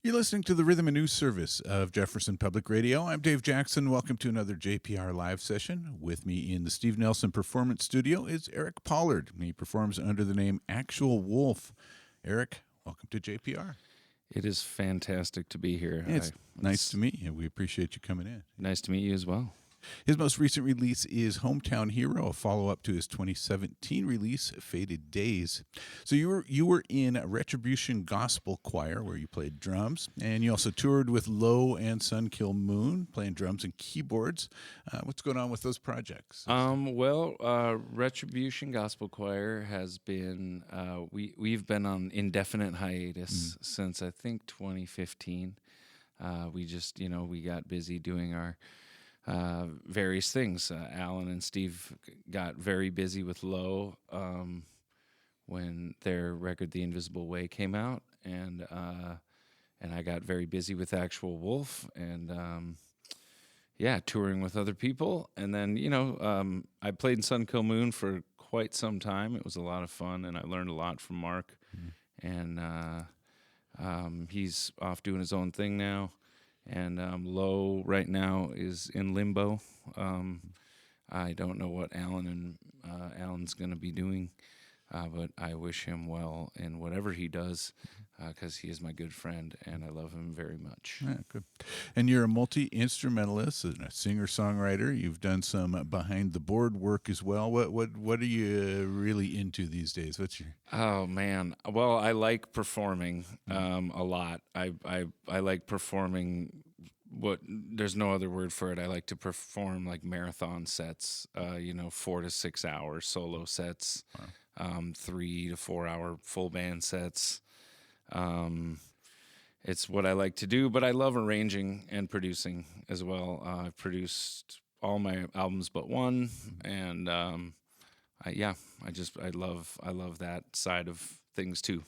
You're listening to the Rhythm and News service of Jefferson Public Radio. I'm Dave Jackson. Welcome to another JPR Live Session. With me in the Steve Nelson Performance Studio is Eric Pollard. He performs under the name Actual Wolf. Eric, welcome to JPR. It is fantastic to be here. It's nice to meet you. We appreciate you coming in. Nice to meet you as well. His most recent release is Hometown Hero, a follow-up to his 2017 release, Faded Days. So you were in a Retribution Gospel Choir where you played drums, and you also toured with Low and Sunkill Moon, playing drums and keyboards. What's going on with those projects? Retribution Gospel Choir has been we've been on indefinite hiatus since I think 2015. We got busy doing our various things. Alan and Steve got very busy with Low when their record "The Invisible Way" came out, and I got very busy with Actual Wolf, and touring with other people. And then I played in Sunkill Moon for quite some time. It was a lot of fun, and I learned a lot from Mark. And he's off doing his own thing now. And Low right now is in limbo. I don't know what Alan's going to be doing, but I wish him well in whatever he does, because he is my good friend, and I love him very much. Yeah, good. And you're a multi-instrumentalist and a singer-songwriter. You've done some behind-the-board work as well. What are you really into these days? Oh, man. Well, I like performing a lot. I like performing. There's no other word for it. I like to perform like marathon sets, 4 to 6 hours solo sets, 3 to 4 hour full band sets. It's what I like to do, but I love arranging and producing as well. I've produced all my albums but one, and I love that side of things too.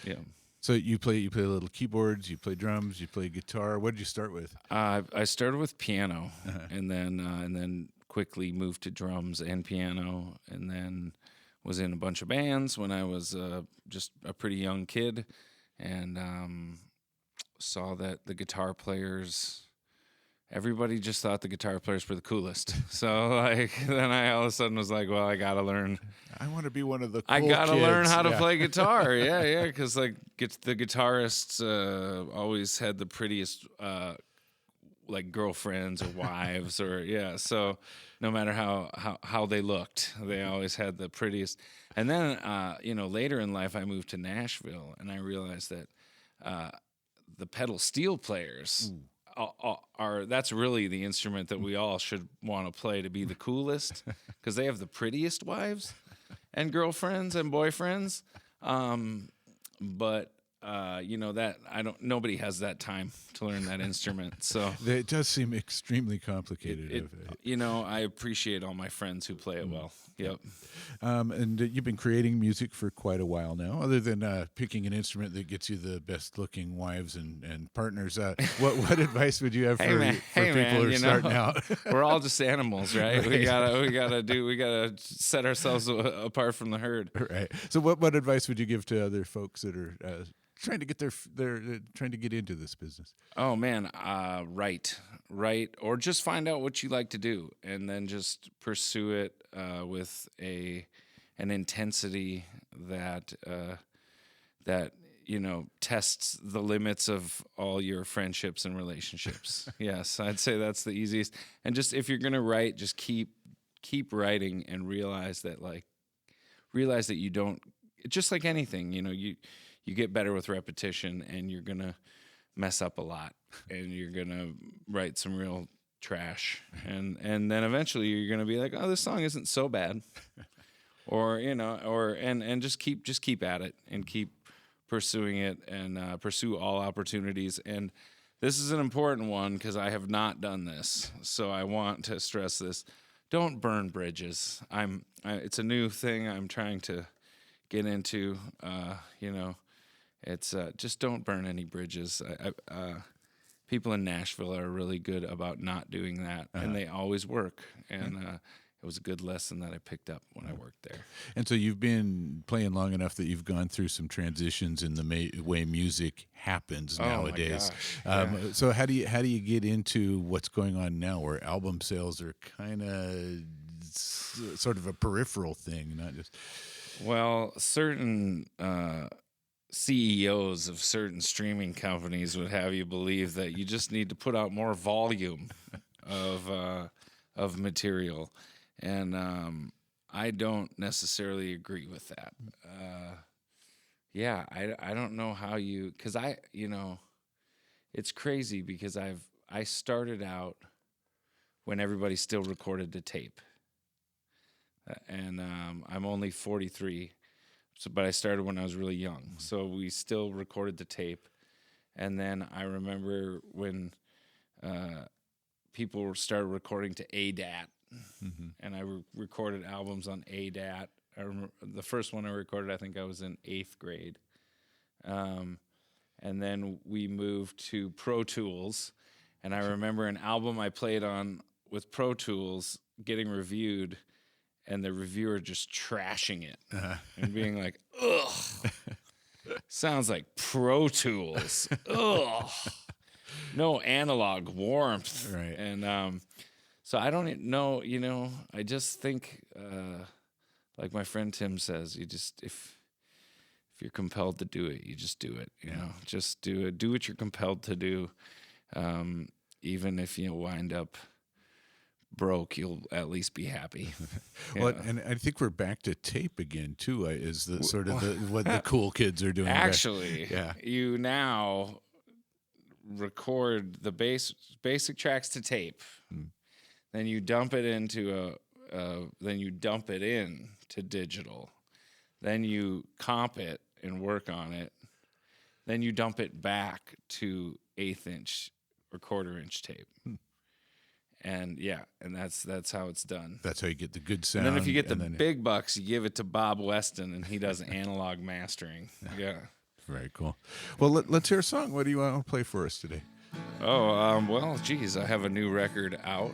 Yeah. So you play a little keyboards, you play drums, you play guitar. What did you start with? I started with piano, and then quickly moved to drums and piano, and then was in a bunch of bands when I was just a pretty young kid, and saw that the guitar players, everybody just thought the guitar players were the coolest. So then I all of a sudden was like, well, I gotta learn. I want to be one of the cool I gotta kids. learn how to play guitar. Yeah, because the guitarists always had the prettiest girlfriends or wives or So no matter how they looked, they always had the prettiest. And then later in life, I moved to Nashville, and I realized that the pedal steel players that's really the instrument that we all should want to play to be the coolest, because they have the prettiest wives and girlfriends and boyfriends. But nobody has that time to learn that instrument. So it does seem extremely complicated. I appreciate all my friends who play it well. Yep. And you've been creating music for quite a while now, other than picking an instrument that gets you the best looking wives and partners. What advice would you have for people who are starting out? We're all just animals, right? We gotta set ourselves apart from the herd. Right. So what advice would you give to other folks that are trying to get trying to get into this business? Oh man, write, or just find out what you like to do, and then just pursue it with an intensity that tests the limits of all your friendships and relationships. Yes, I'd say that's the easiest. And just if you're gonna write, just keep writing, and realize that you don't. Just like anything, you get better with repetition, and you're going to mess up a lot, and you're going to write some real trash. And then eventually you're going to be like, oh, this song isn't so bad. And just keep at it, and keep pursuing it, and pursue all opportunities. And this is an important one, because I have not done this. So I want to stress this. Don't burn bridges. It's a new thing I'm trying to get into, It's just don't burn any bridges. People in Nashville are really good about not doing that, and they always work. And it was a good lesson that I picked up when I worked there. And so you've been playing long enough that you've gone through some transitions in the way music happens nowadays. My gosh. Yeah. So how do you get into what's going on now, where album sales are kind of sort of a peripheral thing, not just? Well, certain CEOs of certain streaming companies would have you believe that you just need to put out more volume of material. And I don't necessarily agree with that. I don't know how you, because it's crazy because I started out when everybody still recorded to tape. And I'm only 43, but I started when I was really young. So we still recorded the tape. And then I remember when people started recording to ADAT. Mm-hmm. And I recorded albums on ADAT. I remember the first one I recorded, I think I was in 8th grade. And then we moved to Pro Tools. And I remember an album I played on with Pro Tools getting reviewed, and the reviewer just trashing it and being like, ugh, sounds like Pro Tools. Ugh. No analog warmth. Right. And so I don't know, I just think, like my friend Tim says, you just, if you're compelled to do it, you just do it, just do it. Do what you're compelled to do. Even if you wind up broke, you'll at least be happy. Well, and I think we're back to tape again too. Is the sort of what the cool kids are doing? Actually, you now record the basic tracks to tape, then you dump it into to digital, then you comp it and work on it, then you dump it back to 1/8 inch or 1/4 inch tape. And that's how it's done. That's how you get the good sound. And then if you get the big bucks, you give it to Bob Weston, and he does analog mastering. Yeah. Very cool. Well, let's hear a song. What do you want to play for us today? Well, geez, I have a new record out.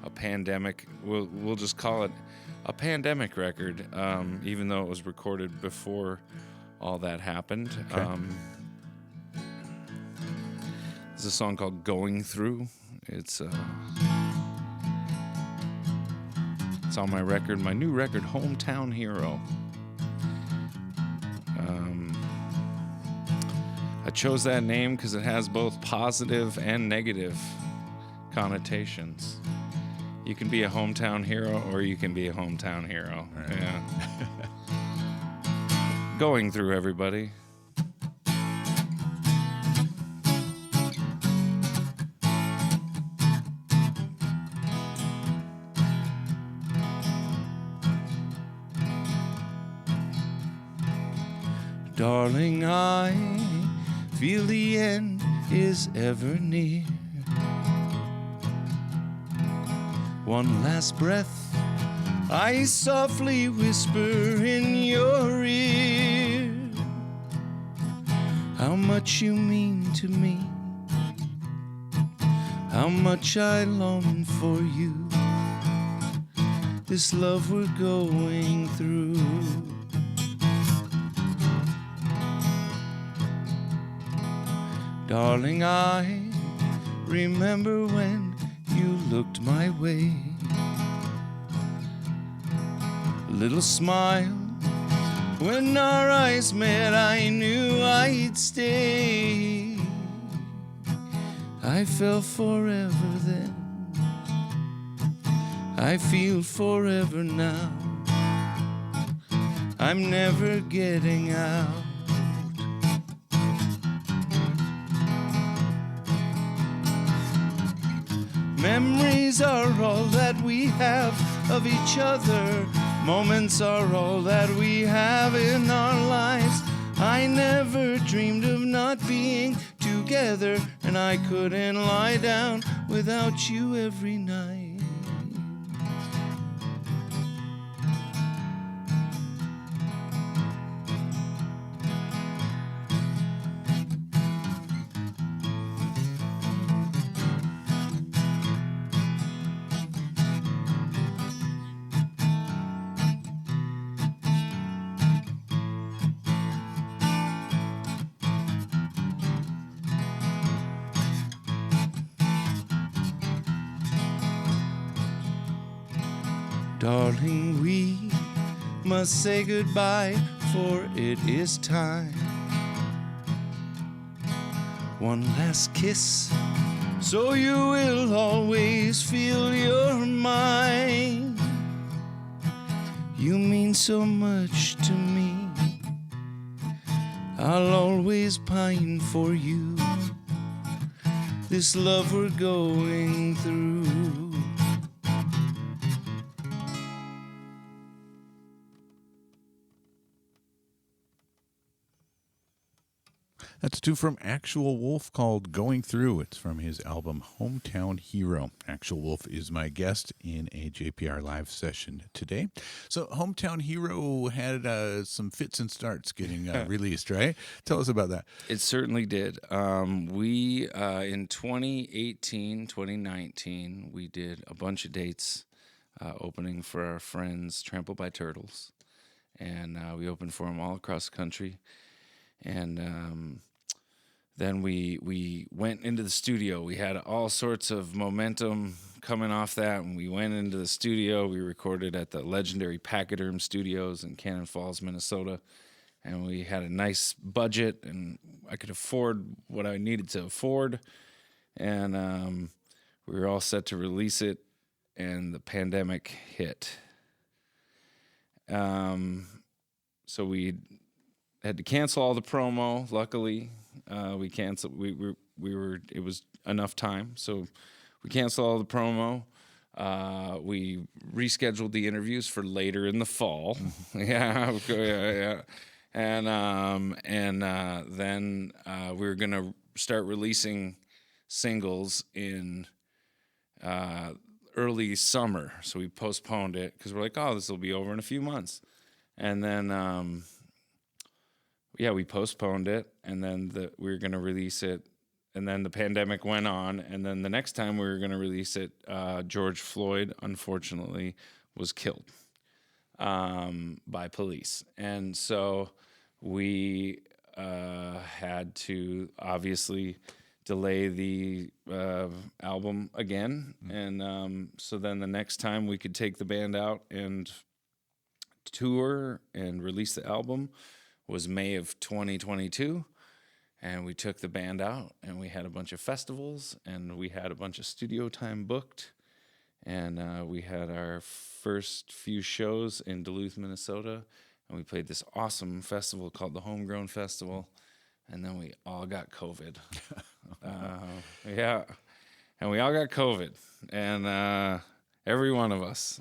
A pandemic. We'll just call it a pandemic record, even though it was recorded before all that happened. Okay. There's a song called "Going Through." It's on my record, my new record, Hometown Hero. I chose that name because it has both positive and negative connotations. You can be a hometown hero, or you can be a hometown hero. Right. Yeah. Going through, everybody. Darling, I feel the end is ever near. One last breath, I softly whisper in your ear how much you mean to me, how much I long for you, this love we're going through. Darling, I remember when you looked my way. A little smile, when our eyes met, I knew I'd stay. I fell forever then, I feel forever now. I'm never getting out. Memories are all that we have of each other. Moments are all that we have in our lives. I never dreamed of not being together, and I couldn't lie down without you every night. Darling, we must say goodbye, for it is time. One last kiss, so you will always feel you're mine. You mean so much to me. I'll always pine for you. This love we're going through. That's two from Actual Wolf called Going Through. It's from his album Hometown Hero. Actual Wolf is my guest in a JPR Live session today. So Hometown Hero had some fits and starts getting released, right? Tell us about that. It certainly did. We, in 2018, 2019, we did a bunch of dates opening for our friends Trampled by Turtles. And we opened for them all across the country. And then we went into the studio. We had all sorts of momentum coming off that, and we went into the studio. We recorded at the legendary Pachyderm Studios in Cannon Falls, Minnesota, and we had a nice budget, and I could afford what I needed to afford, and we were all set to release it, and the pandemic hit. So we had to cancel all the promo. Luckily, we canceled. We were. It was enough time, so we canceled all the promo. We rescheduled the interviews for later in the fall. yeah. And then we were gonna start releasing singles in early summer. So we postponed it because we're like, oh, this will be over in a few months, and then. Yeah, we postponed it, and then we were going to release it, and then the pandemic went on, and then the next time we were going to release it, George Floyd, unfortunately, was killed by police. And so we had to obviously delay the album again, and so then the next time we could take the band out and tour and release the album was May of 2022, and we took the band out, and we had a bunch of festivals, and we had a bunch of studio time booked, and we had our first few shows in Duluth, Minnesota, and we played this awesome festival called the Homegrown Festival, and then we all got COVID. Yeah, and we all got COVID, and every one of us.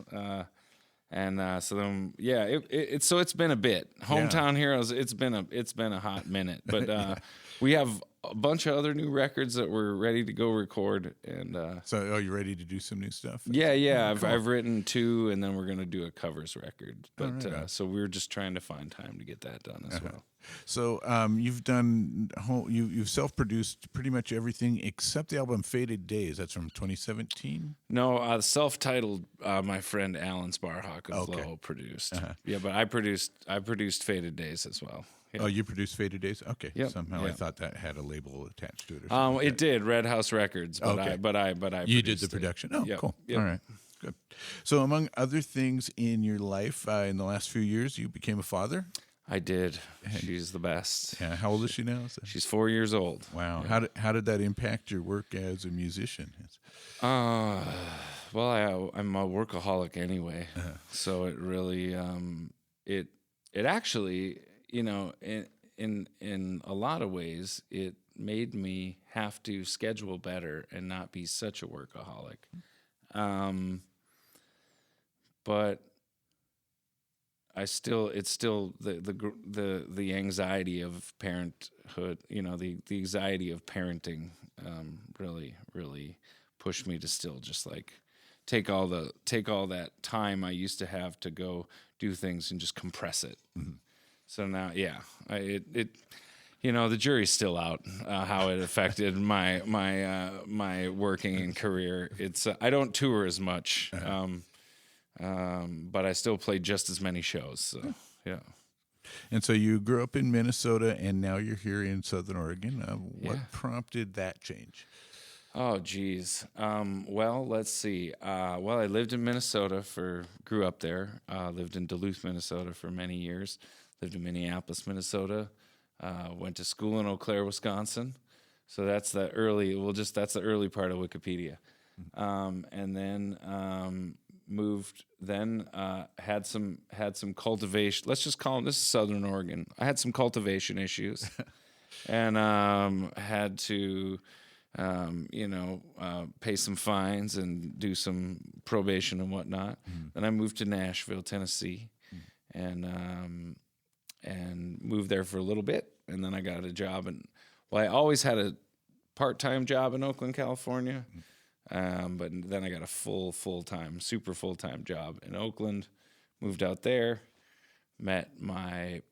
And so then, yeah, it's been a bit. Hometown Heroes, it's been a hot minute, but we have a bunch of other new records that we're ready to go record. And so, are you ready to do some new stuff? Yeah. I've written 2, and then we're gonna do a covers record. But right. So we're just trying to find time to get that done as well. So you've self-produced pretty much everything except the album Faded Days. That's from 2017. No, self-titled. My friend Alan Sparhawk of Low produced. Yeah, but I produced Faded Days as well. Yeah. Oh, you produced Faded Days? Okay. Yep. Somehow Yep. I thought that had a label attached to it. It did, Red House Records. But okay. I you did the production. Oh, yep. Cool. Yep. All right. Good. So, among other things in your life, in the last few years, you became a father. I did. She's the best. Yeah. How old is she now? She's 4 years old. Wow. Yeah. How did that impact your work as a musician? Well, I'm a workaholic anyway, so it really it actually, in a lot of ways, it made me have to schedule better and not be such a workaholic. But it's still the anxiety of parenthood, the anxiety of parenting, really pushed me to still just like take all that time I used to have to go do things and just compress it. Mm-hmm. So now, the jury's still out how it affected my working and career. It's I don't tour as much. But I still play just as many shows. So, yeah. And so you grew up in Minnesota, and now you're here in Southern Oregon. What prompted that change? Oh, geez. Well, let's see. Well, I lived in Minnesota grew up there. Lived in Duluth, Minnesota for many years. Lived in Minneapolis, Minnesota. Went to school in Eau Claire, Wisconsin. So that's the early part of Wikipedia. And then moved. Then had some cultivation. Let's just call them. This is Southern Oregon. I had some cultivation issues, and had to. Pay some fines and do some probation and whatnot. Then I moved to Nashville, Tennessee, and moved there for a little bit. And then I got a job, I always had a part-time job in Oakland, California, but then I got a super full-time job in Oakland. Moved out there, met my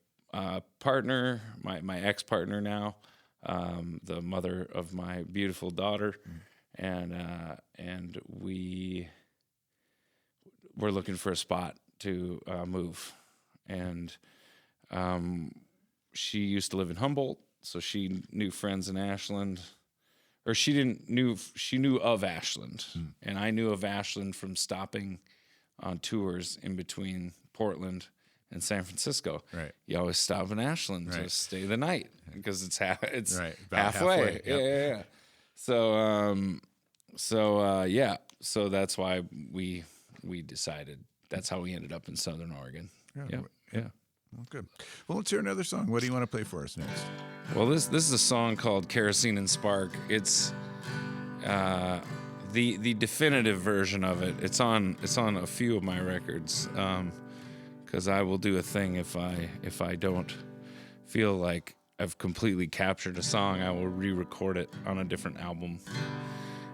partner, my ex-partner now. The mother of my beautiful daughter, and we were looking for a spot to move, and she used to live in Humboldt, so she knew friends in Ashland, or she knew of Ashland, and I knew of Ashland from stopping on tours in between Portland in San Francisco. Right. You always stop in Ashland to stay the night because it's halfway. Halfway. Yeah. So that's why we decided. That's how we ended up in Southern Oregon. Yeah. Well, good. Well, let's hear another song. What do you want to play for us next? Well, this is a song called Kerosene and Spark. It's the definitive version of it. It's on a few of my records. Because I will do a thing if I don't feel like I've completely captured a song, I will re-record it on a different album.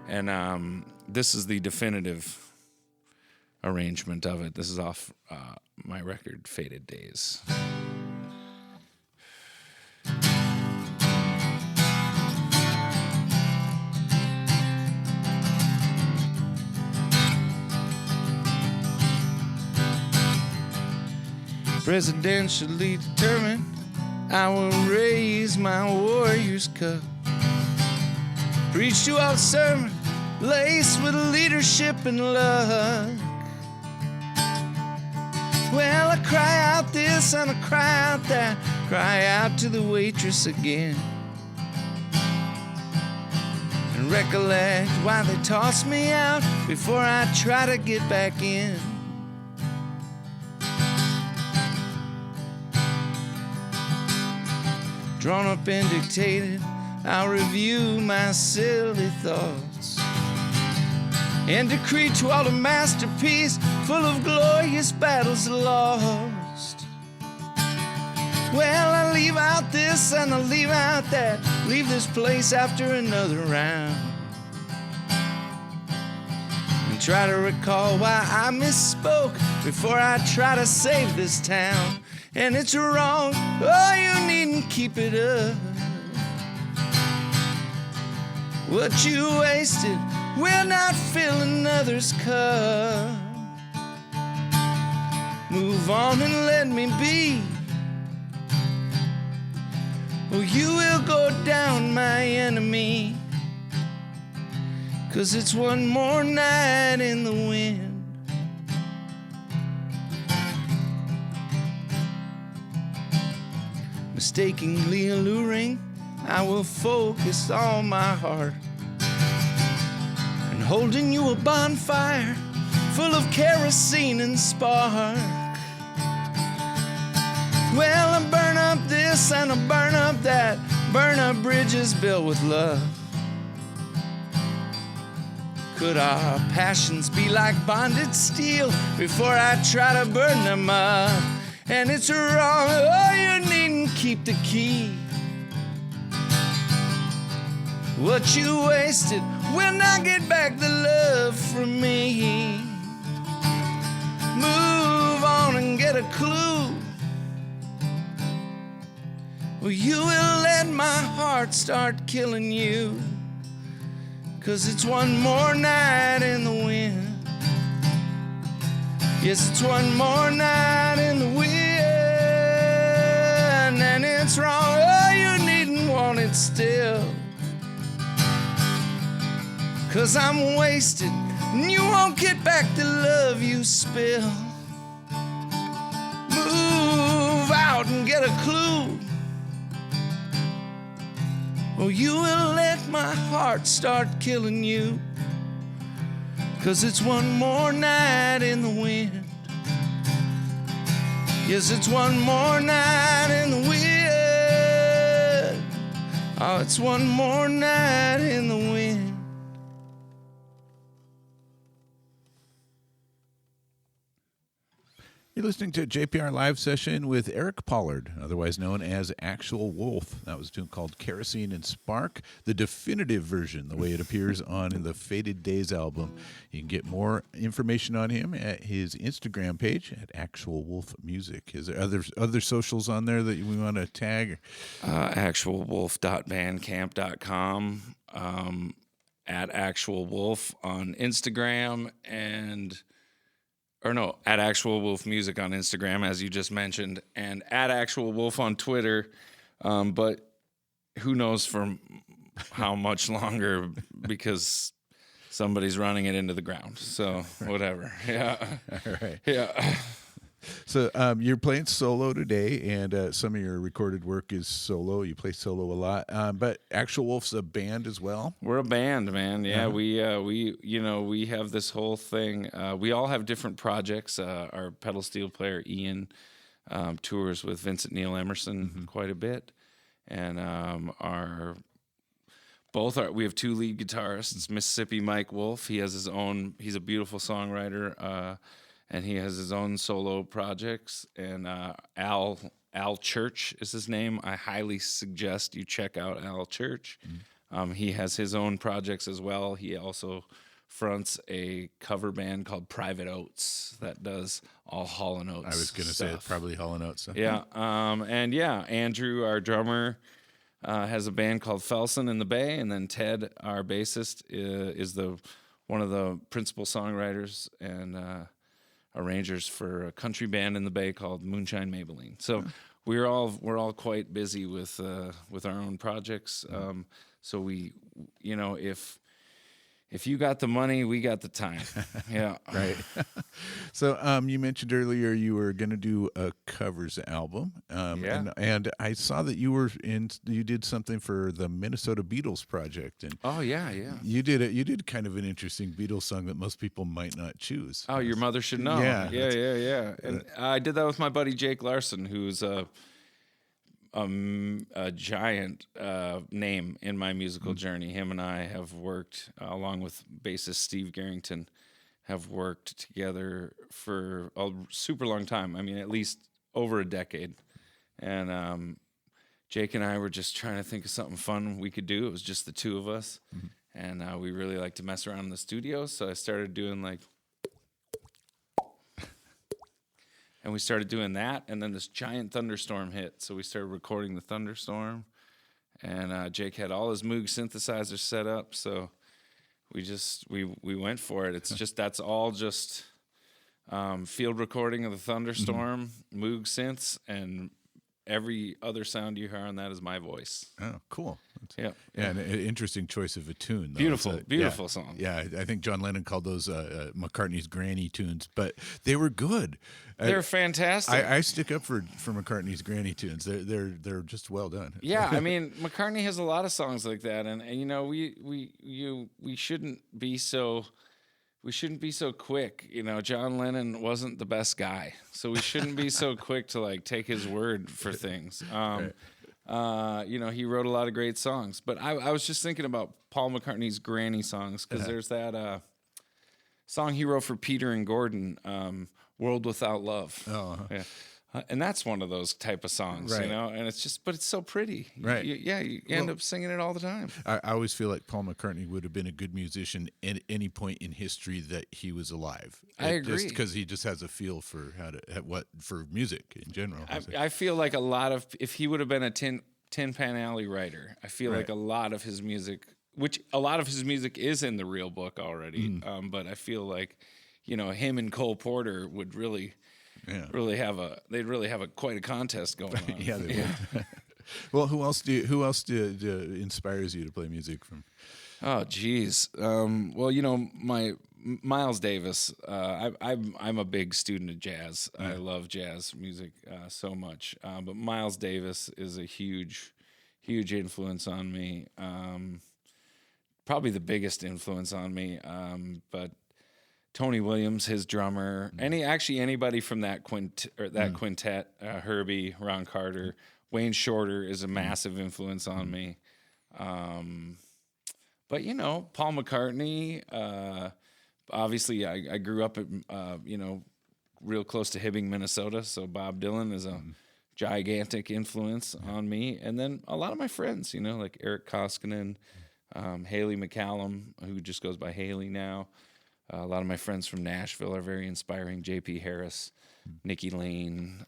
And this is the definitive arrangement of it. This is off my record, Faded Days. Presidentially determined, I will raise my warrior's cup. Preach to all sermon, laced with leadership and luck. Well, I cry out this and I cry out that, cry out to the waitress again. And recollect why they tossed me out before I try to get back in. Drawn up and dictated, I'll review my silly thoughts and decree to all a masterpiece full of glorious battles lost. Well, I leave out this and I leave out that, leave this place after another round, and try to recall why I misspoke before I try to save this town. And it's wrong, oh, you needn't keep it up. What you wasted will not fill another's cup. Move on and let me be, or you will go down, my enemy. 'Cause it's one more night in the wind. Mistakenly alluring, I will focus all my heart, and holding you a bonfire full of kerosene and spark. Well, I burn up this and I burn up that, burn up bridges built with love. Could our passions be like bonded steel before I try to burn them up? And it's wrong, oh, you needn't keep the key. What you wasted will not get back the love from me. Move on and get a clue, or you will let my heart start killing you. 'Cause it's one more night in the wind. Yes, it's one more night in the wind. And it's wrong, oh, you needn't want it still. 'cause I'm wasted, and you won't get back the love you spill. Move out and get a clue, or you will let my heart start killing you. 'Cause it's one more night in the wind. Yes, it's one more night in the wind. Oh, it's one more night in the wind. You're listening to JPR Live Session with Eric Pollard, otherwise known as Actual Wolf. That was a tune called Kerosene and Spark, the definitive version, the way it appears on the Faded Days album. You can get more information on him at his Instagram page at Actual Wolf Music. Is there other socials on there that we want to tag? Actualwolf.bandcamp.com, at Actual Wolf on Instagram, at Actual Wolf Music on Instagram, as you just mentioned, and at Actual Wolf on Twitter. But who knows for how much longer, because somebody's running it into the ground. So whatever. Yeah. All right. Yeah. So you're playing solo today, and some of your recorded work is solo. You play solo a lot, but Actual Wolf's a band as well. We're a band, man. Yeah, we have this whole thing. We all have different projects. Our pedal steel player Ian tours with Vincent Neil Emerson quite a bit, and we have two lead guitarists. Mississippi Mike Wolf. He has his own. He's a beautiful songwriter. And he has his own solo projects. And Al Church is his name. I highly suggest you check out Al Church. He has his own projects as well. He also fronts a cover band called Private Oats that does all Hall & Oates. I was going to say it's probably Hall & Oates. Stuff. Yeah. Andrew, our drummer, has a band called Felsen in the Bay. And then Ted, our bassist, is one of the principal songwriters and arrangers for a country band in the Bay called Moonshine Maybelline. So we're all quite busy with our own projects. So we, if you got the money, we got the time. Yeah. Right. So you mentioned earlier you were going to do a covers album. And I saw that you did something for the Minnesota Beatles project. And yeah. You did kind of an interesting Beatles song that most people might not choose. Oh, Your Mother Should Know. Yeah. And I did that with my buddy Jake Larson, who's a giant name in my musical journey. Him and I have worked, along with bassist Steve Garrington, have worked together for a super long time. I mean, at least over a decade. And Jake and I were just trying to think of something fun we could do. It was just the two of us. And we really like to mess around in the studio. So I started doing and we started doing that, and then this giant thunderstorm hit. So we started recording the thunderstorm, and Jake had all his Moog synthesizers set up. So we went for it. It's just that's all just field recording of the thunderstorm, Moog synths, and every other sound you hear on that is my voice. Oh, cool. Yeah, and an interesting choice of a tune. Though. Beautiful song. Yeah, I think John Lennon called those McCartney's granny tunes, but they were good. They're fantastic. I stick up for McCartney's granny tunes. They're just well done. Yeah, I mean, McCartney has a lot of songs like that, and we shouldn't be so. We shouldn't be so quick. John Lennon wasn't the best guy, so we shouldn't be so quick to take his word for things. Right. He wrote a lot of great songs, but I was just thinking about Paul McCartney's granny songs, because there's that song he wrote for Peter and Gordon, "World Without Love." Oh, yeah. And that's one of those type of songs, right. And it's just, but it's so pretty. Right. You end up singing it all the time. I always feel like Paul McCartney would have been a good musician at any point in history that he was alive. I agree. Just because he just has a feel for for music in general. I feel like if he would have been a Tin Pan Alley writer, I feel like a lot of his music is in the real book already. But I feel like, him and Cole Porter would really have quite a contest going on. Yeah, they would. Well, who else inspires you to play music from? Oh, geez. Well, Miles Davis. I'm a big student of jazz. I love jazz music so much. But Miles Davis is a huge influence on me. Probably the biggest influence on me. But Tony Williams, his drummer, anybody from that quintet, Herbie, Ron Carter, Wayne Shorter is a massive influence on me. But Paul McCartney. Obviously, I grew up at real close to Hibbing, Minnesota. So Bob Dylan is a gigantic influence on me, and then a lot of my friends, like Eric Koskinen, Haley McCallum, who just goes by Haley now. A lot of my friends from Nashville are very inspiring. JP Harris, Nikki Lane.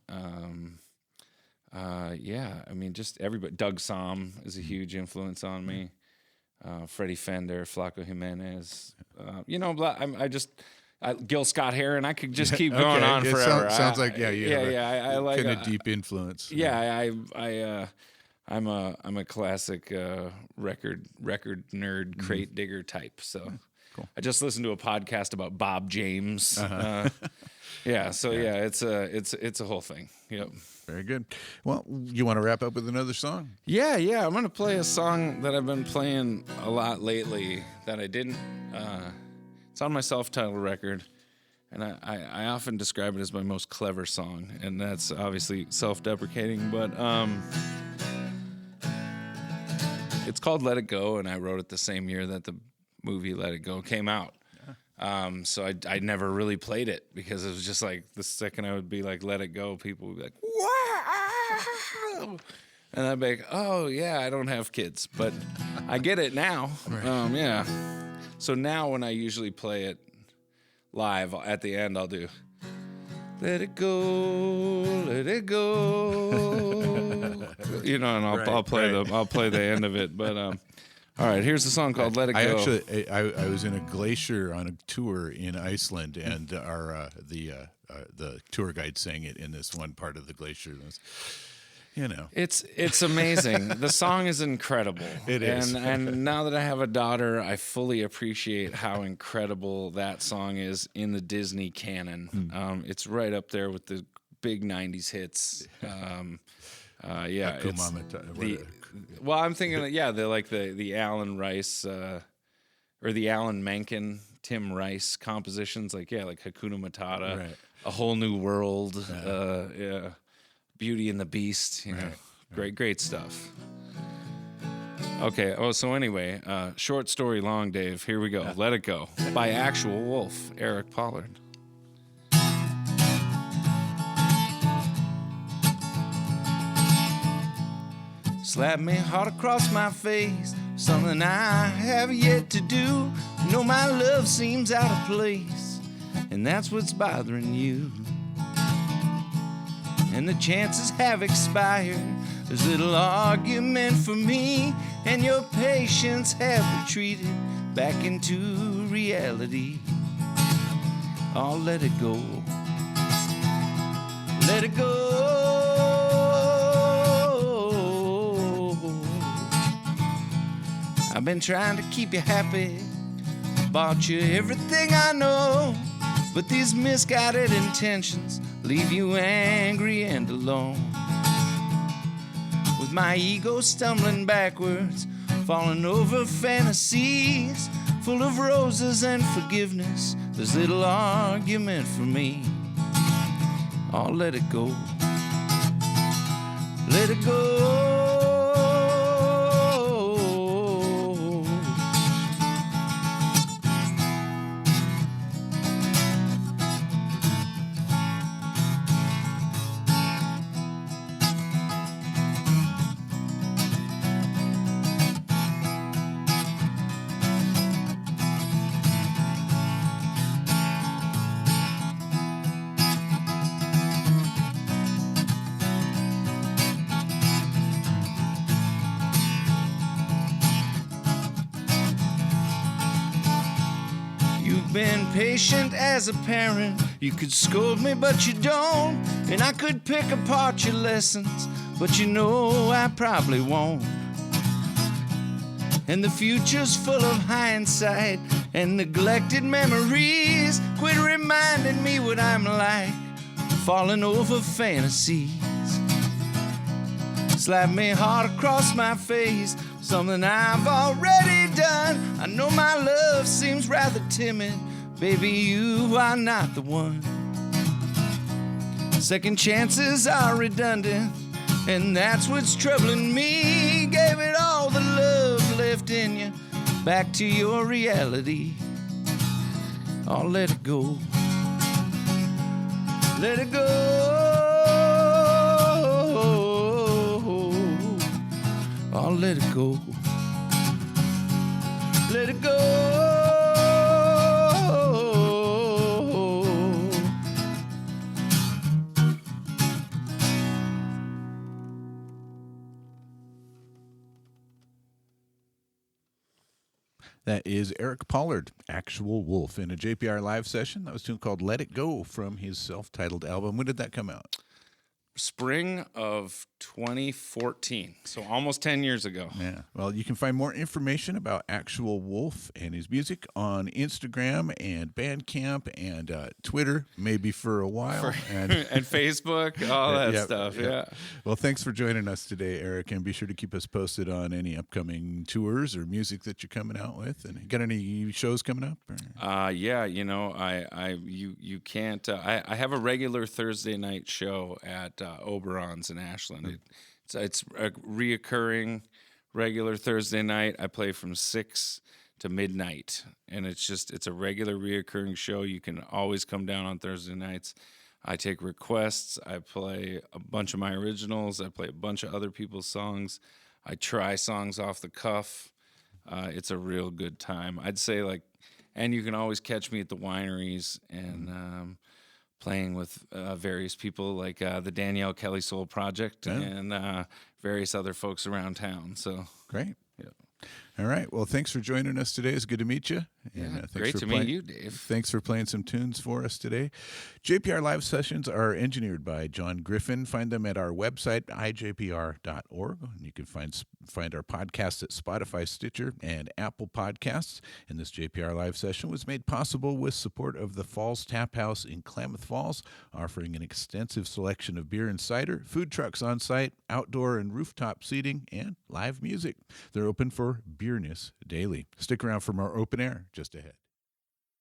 Just everybody. Doug Somm is a huge influence on me. Freddie Fender, Flaco Jimenez. Gil Scott-Heron. I could just keep going on forever. Sounds like I like kind of deep influence. Yeah, I'm a classic record nerd, crate digger type. So cool. I just listened to a podcast about Bob James. It's a whole thing. Yep. Very good. Well, you want to wrap up with another song? Yeah. I'm going to play a song that I've been playing a lot lately that I didn't. It's on my self-titled record, and I often describe it as my most clever song, and that's obviously self-deprecating, but it's called Let It Go, and I wrote it the same year that the movie Let It Go came out. So I never really played it because it was just like the second I would be like, let it go, people would be like, wow. And I'd be like, oh, yeah, I don't have kids, but I get it now. Right. So now when I usually play it live, at the end I'll do, let it go, let it go. And I'll play the end of it, but all right, here's the song called "Let It Go." I was in a glacier on a tour in Iceland, and the tour guide sang it in this one part of the glacier. It's amazing. The song is incredible. It is. And now that I have a daughter, I fully appreciate how incredible that song is in the Disney canon. It's right up there with the big '90s hits. Well, I'm thinking, the Alan Rice or the Alan Menken, Tim Rice compositions, like Hakuna Matata, right. A Whole New World, Beauty and the Beast, great stuff. Okay. Oh, so anyway, short story long, Dave. Here we go. Let It Go by Actual Wolf, Eric Pollard. Slap me hard across my face, something I have yet to do. Know my love seems out of place, and that's what's bothering you. And the chances have expired. There's little argument for me, and your patience have retreated back into reality. Oh, let it go. Let it go. I've been trying to keep you happy, bought you everything I know, but these misguided intentions leave you angry and alone. With my ego stumbling backwards, falling over fantasies full of roses and forgiveness, there's little argument for me. Oh, let it go. Let it go. Been patient as a parent. You could scold me, but you don't. And I could pick apart your lessons but you know I probably won't. And the future's full of hindsight and neglected memories. Quit reminding me what I'm like, falling over fantasies. Slap me hard across my face, something I've already done. I know my love seems rather timid, baby, you are not the one. Second chances are redundant, and that's what's troubling me. Gave it all the love left in you, back to your reality. Oh, let it go. Let it go. Oh, let it go. Let it go. That is Eric Pollard, Actual Wolf, in a JPR Live Session. That was a tune called Let It Go from his self-titled album. When did that come out? Spring of 2014, so almost 10 years ago. Yeah. Well, you can find more information about Actual Wolf and his music on Instagram and Bandcamp and Twitter, maybe for a while. And Facebook, all that stuff, yeah. Well, thanks for joining us today, Eric, and be sure to keep us posted on any upcoming tours or music that you're coming out with. And you got any shows coming up? Yeah, you know, you can't. I have a regular Thursday night show at Oberon's in Ashland. It's a reoccurring regular Thursday night. I play from 6 to midnight, and it's a regular reoccurring show. You can always come down on Thursday nights. I take requests. I play a bunch of my originals. I play a bunch of other people's songs. I try songs off the cuff. It's a real good time. I'd say and you can always catch me at the wineries and playing with various people like the Danielle Kelly Soul Project and various other folks around town. So great. Yeah. All right. Well, thanks for joining us today. It's good to meet you. And, great to meet you, Dave. Thanks for playing some tunes for us today. JPR Live Sessions are engineered by Jon Griffin. Find them at our website, ijpr.org. And you can find our podcast at Spotify, Stitcher, and Apple Podcasts. And this JPR Live Session was made possible with support of the Falls Tap House in Klamath Falls, offering an extensive selection of beer and cider, food trucks on site, outdoor and rooftop seating, and live music. They're open for Beerness daily. Stick around for more open air just ahead.